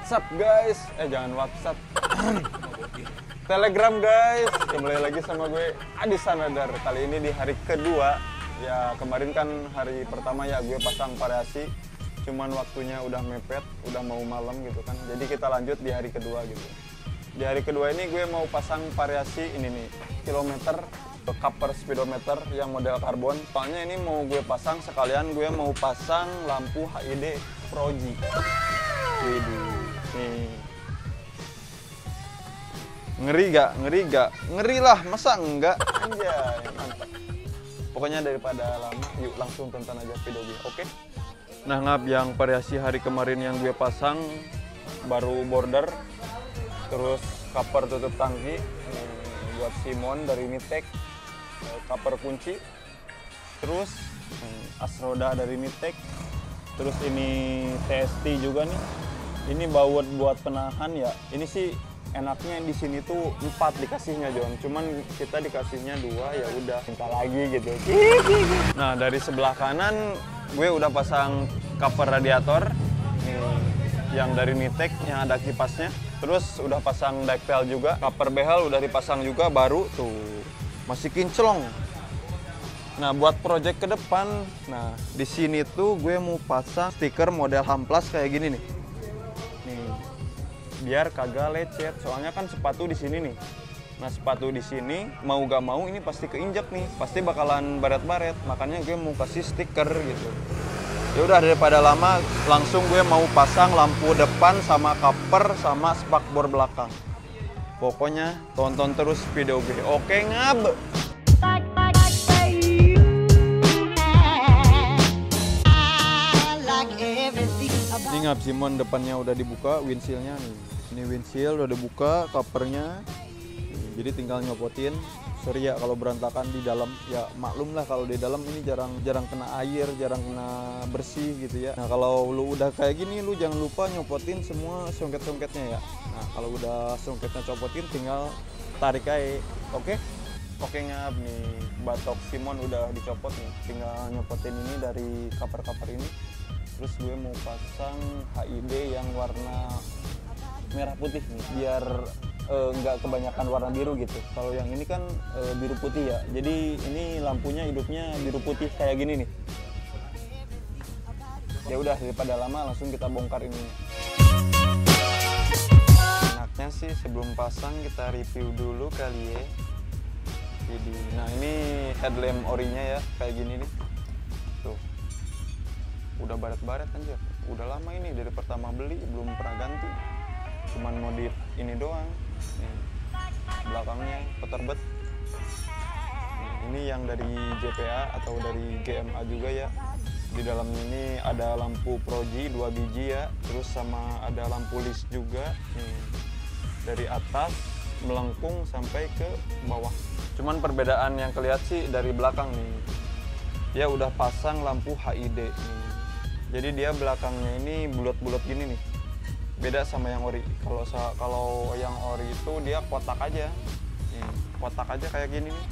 WhatsApp guys, jangan WhatsApp, Telegram guys. Kembali lagi sama gue Adi Sanadar. Kali ini di hari kedua. Ya kemarin kan hari pertama ya gue pasang variasi, cuman waktunya udah mepet, udah mau malam gitu kan. Jadi kita lanjut di hari kedua gitu. Di hari kedua ini gue mau pasang variasi ini nih, kilometer cover speedometer yang model karbon. Soalnya ini mau gue pasang sekalian gue mau pasang lampu HID Proji. Nih. Ngeri gak? Ngeri lah, masa enggak? Anjay, mantap. Pokoknya daripada lama, yuk langsung tonton aja video gue, oke? Nah ngap, yang variasi hari kemarin yang gue pasang baru border, terus cover tutup tangki buat Simon dari Nitek, cover kunci, terus as roda dari Nitek, terus ini TST juga nih. Ini baut buat penahan ya. Ini sih enaknya di sini tuh 4 dikasihnya John. Cuman kita dikasihnya 2, ya udah minta lagi gitu. Nah, dari sebelah kanan gue udah pasang cover radiator nih, yang dari Nitek yang ada kipasnya. Terus udah pasang dipel juga. Cover behel udah dipasang juga baru tuh. Masih kinclong. Nah, buat project ke depan, nah di sini tuh gue mau pasang stiker model Hamplas kayak gini nih. Nih, biar kagak lecet. Soalnya kan sepatu di sini nih. Nah, sepatu di sini mau gak mau ini pasti keinjek nih, pasti bakalan baret-baret. Makanya gue mau kasih stiker gitu. Ya udah daripada lama, langsung gue mau pasang lampu depan sama cover sama spakbor belakang. Pokoknya tonton terus video gue. Oke, ngab. Ini ngap, Simon depannya udah dibuka, windshield-nya nih. Ini windshield udah dibuka, covernya. Jadi tinggal nyopotin. Sorry ya kalau berantakan di dalam, ya maklum lah kalau di dalam ini jarang kena air, jarang kena bersih gitu ya. Nah kalau lu udah kayak gini, lu jangan lupa nyopotin semua songket-songketnya ya. Nah kalau udah songketnya copotin, tinggal tarik aja, oke? Oke ngap, nih batok Simon udah dicopot nih, tinggal nyopotin ini dari cover-cover ini. Terus gue mau pasang HID yang warna merah putih nih, biar nggak kebanyakan warna biru gitu. Kalau yang ini kan biru putih ya, jadi ini lampunya hidupnya biru putih kayak gini nih. Ya udah daripada lama, langsung kita bongkar ini. Enaknya sih sebelum pasang kita review dulu kali ya. Jadi, nah ini headlamp orinya ya, kayak gini nih. Tuh. Udah baret-baret anjir. Udah lama ini, dari pertama beli belum pernah ganti. Cuman modif ini doang. Nih, belakangnya peterbet. Ini yang dari JPA atau dari GMA juga ya. Di dalamnya ini ada lampu Proji 2 biji ya. Terus sama ada lampu list juga. Nih, dari atas melengkung sampai ke bawah. Cuman perbedaan yang kelihatan sih dari belakang nih. Dia udah pasang lampu HID nih. Jadi dia belakangnya ini bulat-bulat gini nih. Beda sama yang ori. Kalau yang ori itu dia kotak aja. Nih, kotak aja kayak gini nih.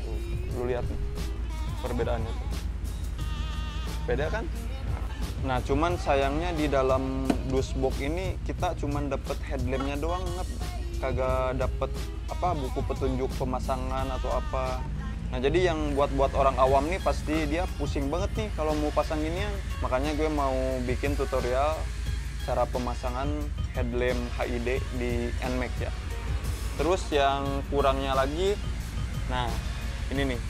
Tuh, lu lihat nih perbedaannya tuh. Beda kan? Nah, cuman sayangnya di dalam dashboard ini kita cuman dapet headlampnya doang, kagak dapet buku petunjuk pemasangan atau apa. Nah jadi yang buat orang awam nih pasti dia pusing banget nih kalau mau pasang ginian. Makanya gue mau bikin tutorial cara pemasangan headlamp HID di NMAX ya. Terus yang kurangnya lagi, nah ini nih.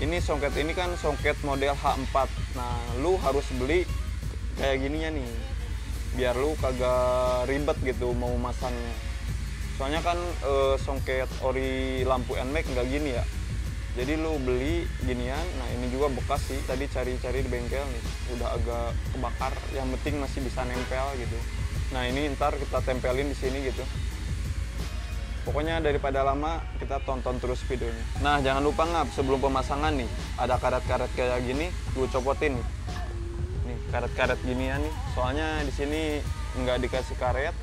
Ini songket ini kan songket model H4. Nah lu harus beli kayak gininya nih, biar lu kagak ribet gitu mau masangnya. Soalnya kan songket ori lampu NMAX nggak gini ya. Jadi lu beli ginian. Nah ini juga bekas sih, tadi cari-cari di bengkel nih, udah agak kebakar. Yang penting masih bisa nempel gitu. Nah ini ntar kita tempelin di sini gitu. Pokoknya daripada lama, kita tonton terus videonya. Nah jangan lupa ngap, sebelum pemasangan nih, ada karet-karet kayak gini, lu copotin nih. Nih karet-karet ginian nih. Soalnya di sini nggak dikasih karet.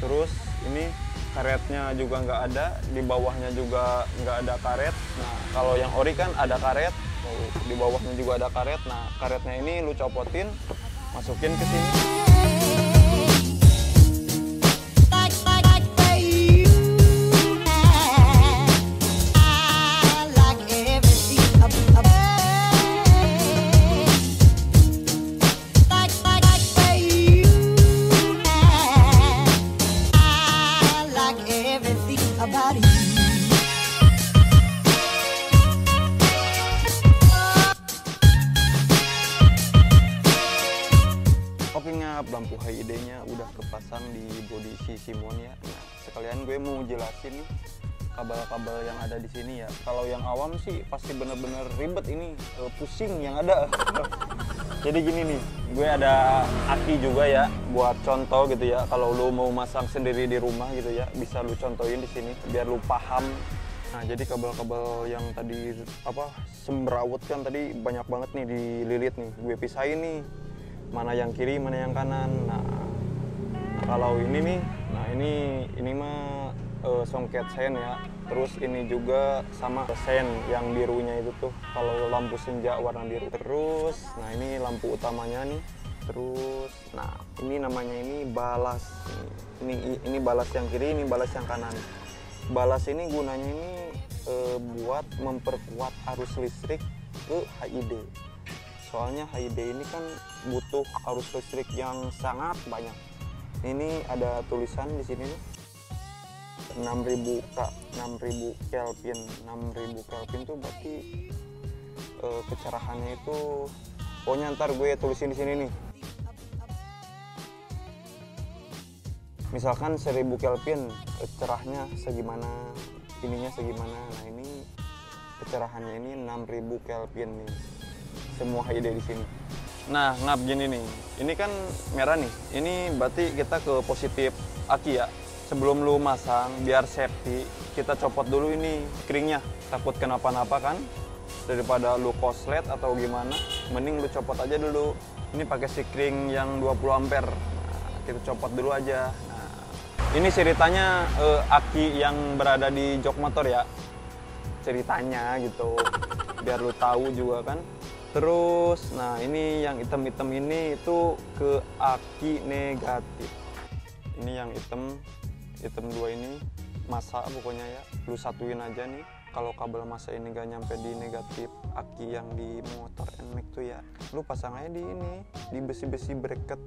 Terus ini karetnya juga nggak ada, di bawahnya juga nggak ada karet. Nah kalau yang ori kan ada karet, di bawahnya juga ada karet. Nah karetnya ini lu copotin, masukin ke sini. Simon ya. Nah, sekalian gue mau jelasin nih kabel-kabel yang ada di sini ya. Kalau yang awam sih pasti bener-bener ribet ini, pusing yang ada. Jadi gini nih, gue ada aki juga ya buat contoh gitu ya. Kalau lu mau masang sendiri di rumah gitu ya, bisa lu contohin di sini biar lu paham. Nah, jadi kabel-kabel yang tadi semrawut kan tadi banyak banget nih dililit nih. Gue pisahin nih, mana yang kiri, mana yang kanan. Nah kalau ini nih, nah ini mah songket sen ya. Terus ini juga sama sen yang birunya itu tuh, kalau lampu senja warna biru. Terus, nah ini lampu utamanya nih. Terus, nah ini namanya ini balas. Ini balas yang kiri, ini balas yang kanan. Balas ini gunanya ini buat memperkuat arus listrik ke HID. Soalnya HID ini kan butuh arus listrik yang sangat banyak. Ini ada tulisan di sini nih. 6000 Kelvin. 6000 Kelvin tuh berarti kecerahannya itu, pokoknya ntar gue tulisin di sini nih. Misalkan 1000 Kelvin, cerahnya segimana, ininya segimana. Nah ini kecerahannya ini 6000 Kelvin nih. Semua HID di sini. Nah, ngap gini nih. Ini kan merah nih. Ini berarti kita ke positif aki ya. Sebelum lu masang, biar safety, kita copot dulu ini kringnya. Takut kenapa-napa kan, daripada lu koslet atau gimana, mending lu copot aja dulu. Ini pakai si kring yang 20 ampere. Nah, kita copot dulu aja. Nah, ini ceritanya aki yang berada di jok motor ya. Ceritanya gitu, biar lu tahu juga kan. Terus, nah ini yang hitam-hitam ini itu ke aki negatif. Ini yang hitam dua ini masa pokoknya ya, lu satuin aja nih. Kalau kabel masa ini gak nyampe di negatif aki yang di motor NMAX tuh ya, lu pasang aja di ini, di besi-besi bracket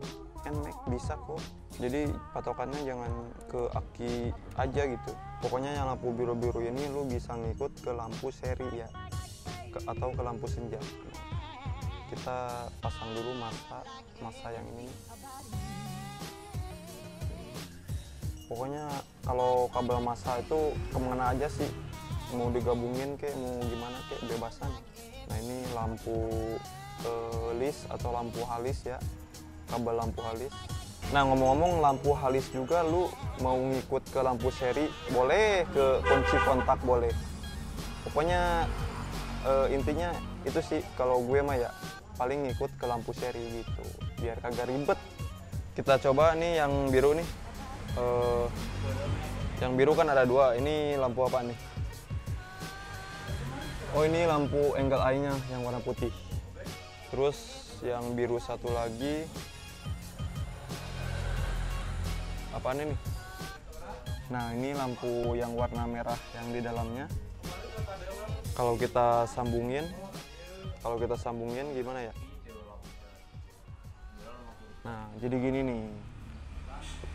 NMAX bisa kok. Jadi patokannya jangan ke aki aja gitu. Pokoknya yang lampu biru-biru ini lu bisa ngikut ke lampu seri ya, atau ke lampu senja. Kita pasang dulu masa yang ini. Pokoknya kalau kabel masa itu kemana aja sih, mau digabungin kayak mau gimana kayak bebasan. Nah ini lampu list atau lampu halis ya, kabel lampu halis. Nah ngomong-ngomong lampu halis juga, lu mau ngikut ke lampu seri boleh, ke kunci kontak boleh. Pokoknya intinya itu sih, kalau gue mah ya paling ngikut ke lampu seri gitu, biar kagak ribet. Kita coba nih yang biru nih. Yang biru kan ada dua. Ini lampu apa nih? Oh ini lampu angle eye-nya yang warna putih. Terus yang biru satu lagi apaan ini? Nah ini lampu yang warna merah yang di dalamnya. Kalau kita sambungin gimana ya? Nah jadi gini nih.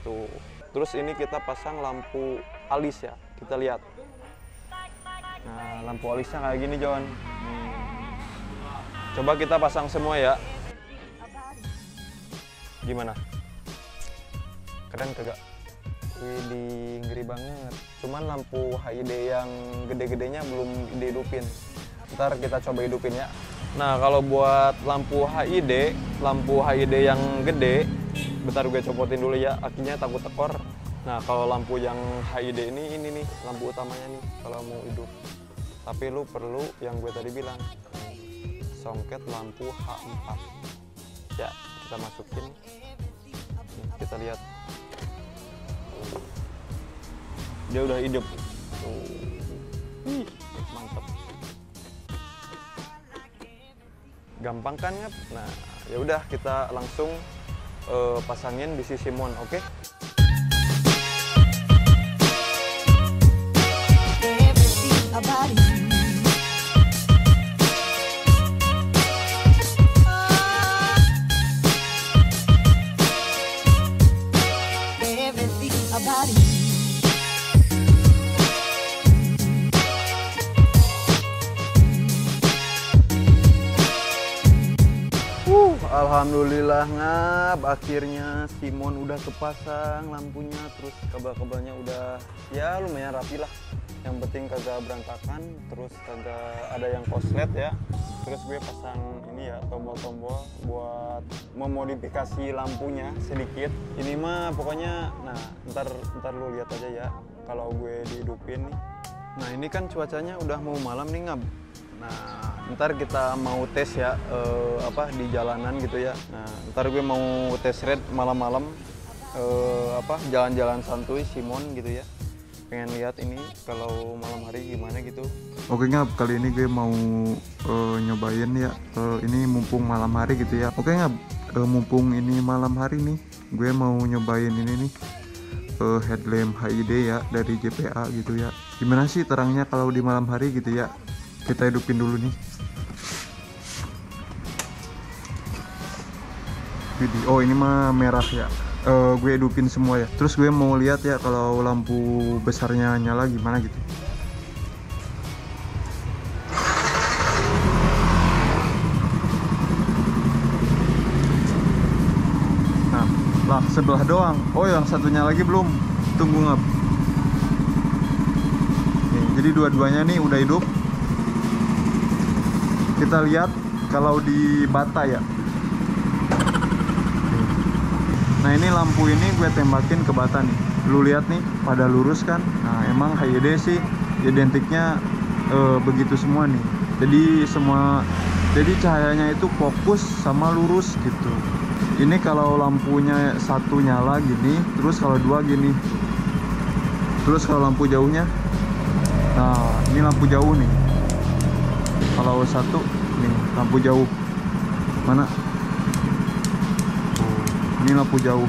Tuh. Terus ini kita pasang lampu alis ya, kita lihat. Nah, lampu alisnya kayak gini, John. Coba kita pasang semua ya. Gimana? Keren kagak? Widih, ngeri banget. Cuman lampu HID yang gede-gedenya belum dihidupin. Ntar kita coba hidupin ya. Nah, kalau buat lampu HID yang gede, bentar gue copotin dulu ya, akinya takut tekor. Nah kalau lampu yang HID ini nih lampu utamanya nih kalau mau hidup. Tapi lu perlu yang gue tadi bilang, songket lampu H4 ya. Kita masukin nih, kita lihat dia udah hidup. Mantap, gampang kan ya. Nah ya udah, kita langsung pasangin di sisi Simon, oke? Alhamdulillah ngap, akhirnya Simon udah kepasang lampunya, terus kabel-kabelnya udah ya lumayan rapi lah. Yang penting kagak berantakan, terus kagak ada yang koslet ya. Terus gue pasang ini ya, tombol-tombol buat memodifikasi lampunya sedikit. Ini mah pokoknya, nah ntar lu lihat aja ya kalau gue dihidupin nih. Nah ini kan cuacanya udah mau malam nih ngap. Nah ntar kita mau tes ya di jalanan gitu ya. Nah ntar gue mau tes red malam-malam jalan-jalan santuy Simon gitu ya. Pengen lihat ini kalau malam hari gimana gitu. Oke Ngap, kali ini gue mau nyobain ya ini mumpung malam hari gitu ya. Oke Ngap, mumpung ini malam hari nih, gue mau nyobain ini nih headlamp HID ya dari JPA gitu ya. Gimana sih terangnya kalau di malam hari gitu ya? Kita hidupin dulu nih. Oh ini mah merah ya. Gue hidupin semua ya. Terus gue mau lihat ya kalau lampu besarnya nyala gimana gitu. Nah, lah sebelah doang. Oh yang satunya lagi belum. Tunggu Ngap. Nih, jadi dua-duanya nih udah hidup. Kita lihat kalau di bata ya. Nah ini lampu ini gue tembakin ke bata nih. Lu lihat nih pada lurus kan. Nah emang HID sih identiknya begitu semua nih. Jadi cahayanya itu fokus sama lurus gitu. Ini kalau lampunya satu nyala gini, terus kalau dua gini. Terus kalau lampu jauhnya, nah ini lampu jauh nih. Kalau satu nih lampu jauh mana? Ini lampu jauh.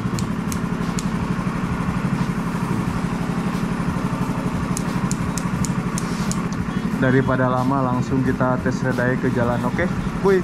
Daripada lama langsung kita tes redaya ke jalan, oke? Kuy.